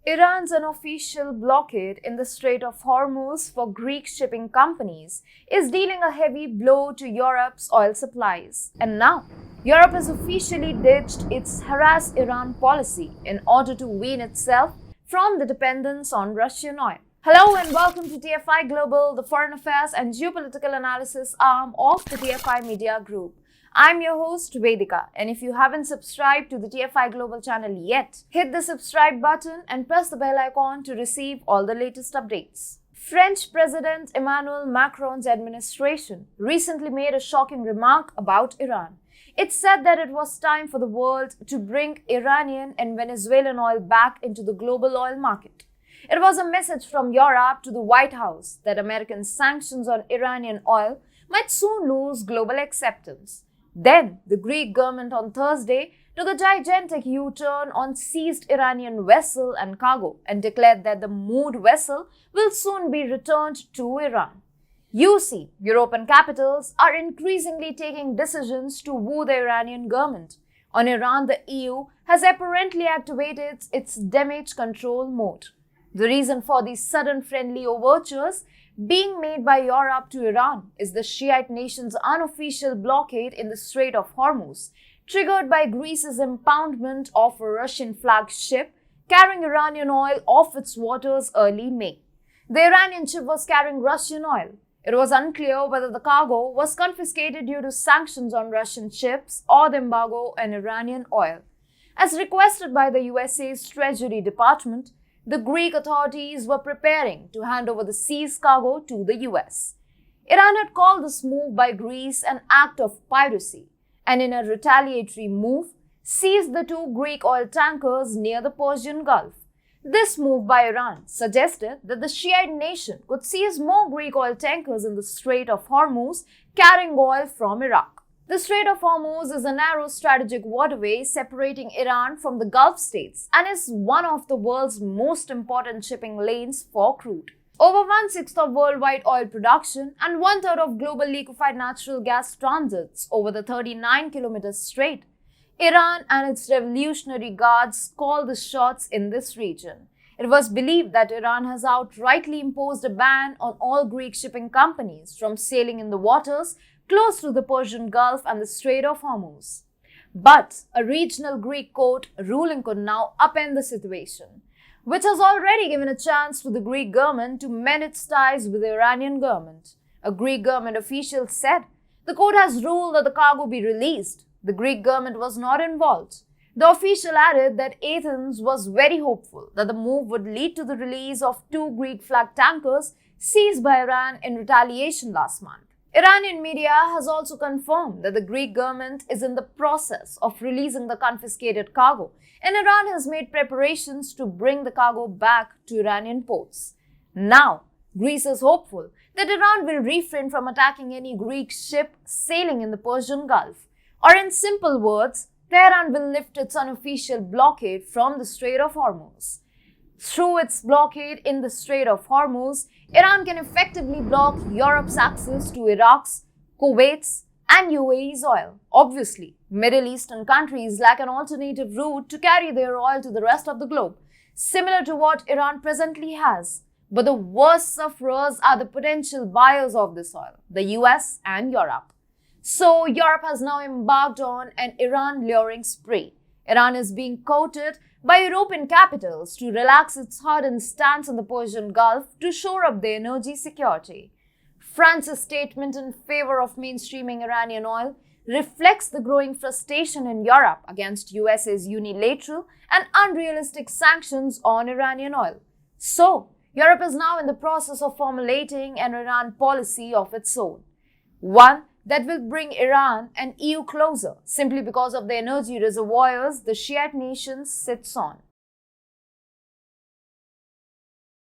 Iran's unofficial blockade in the Strait of Hormuz for Greek shipping companies is dealing a heavy blow to Europe's oil supplies. And now, Europe has officially ditched its harass Iran policy in order to wean itself from the dependence on Russian oil. Hello and welcome to TFI Global, the foreign affairs and geopolitical analysis arm of the TFI Media Group. I'm your host Vedika, and if you haven't subscribed to the TFI Global channel yet, hit the subscribe button and press the bell icon to receive all the latest updates. French President Emmanuel Macron's administration recently made a shocking remark about Iran. It said that it was time for the world to bring Iranian and Venezuelan oil back into the global oil market. It was a message from Europe to the White House that American sanctions on Iranian oil might soon lose global acceptance. Then, the Greek government on Thursday took a gigantic U-turn on seized Iranian vessel and cargo and declared that the moved vessel will soon be returned to Iran. You see, European capitals are increasingly taking decisions to woo the Iranian government. On Iran, the EU has apparently activated its damage control mode. The reason for these sudden friendly overtures being made by Europe to Iran is the Shiite nation's unofficial blockade in the Strait of Hormuz, triggered by Greece's impoundment of a Russian-flagged ship carrying Iranian oil off its waters early May. The Iranian ship was carrying Russian oil. It was unclear whether the cargo was confiscated due to sanctions on Russian ships or the embargo on Iranian oil. As requested by the USA's Treasury Department, the Greek authorities were preparing to hand over the seized cargo to the US. Iran had called this move by Greece an act of piracy and in a retaliatory move seized the two Greek oil tankers near the Persian Gulf. This move by Iran suggested that the Shiite nation could seize more Greek oil tankers in the Strait of Hormuz carrying oil from Iraq. The Strait of Hormuz is a narrow strategic waterway separating Iran from the Gulf states and is one of the world's most important shipping lanes for crude. Over 1/6 of worldwide oil production and 1/3 of global liquefied natural gas transits over the 39-kilometer strait. Iran and its revolutionary guards call the shots in this region. It was believed that Iran has outrightly imposed a ban on all Greek shipping companies from sailing in the waters close to the Persian Gulf and the Strait of Hormuz. But a regional Greek court ruling could now upend the situation, which has already given a chance to the Greek government to mend its ties with the Iranian government. A Greek government official said the court has ruled that the cargo be released. The Greek government was not involved. The official added that Athens was very hopeful that the move would lead to the release of two Greek-flagged tankers seized by Iran in retaliation last month. Iranian media has also confirmed that the Greek government is in the process of releasing the confiscated cargo, and Iran has made preparations to bring the cargo back to Iranian ports. Now, Greece is hopeful that Iran will refrain from attacking any Greek ship sailing in the Persian Gulf. Or in simple words, Tehran will lift its unofficial blockade from the Strait of Hormuz. Through its blockade in the Strait of Hormuz, Iran can effectively block Europe's access to Iraq's, Kuwait's, and UAE's oil. Obviously, Middle Eastern countries lack an alternative route to carry their oil to the rest of the globe, similar to what Iran presently has. But the worst sufferers are the potential buyers of this oil, the US and Europe. So, Europe has now embarked on an Iran luring spree. Iran is being courted by European capitals to relax its hardened stance in the Persian Gulf to shore up their energy security. France's statement in favor of mainstreaming Iranian oil reflects the growing frustration in Europe against USA's unilateral and unrealistic sanctions on Iranian oil. So, Europe is now in the process of formulating an Iran policy of its own. One that will bring Iran and EU closer, simply because of the energy reservoirs the Shiite nation sits on.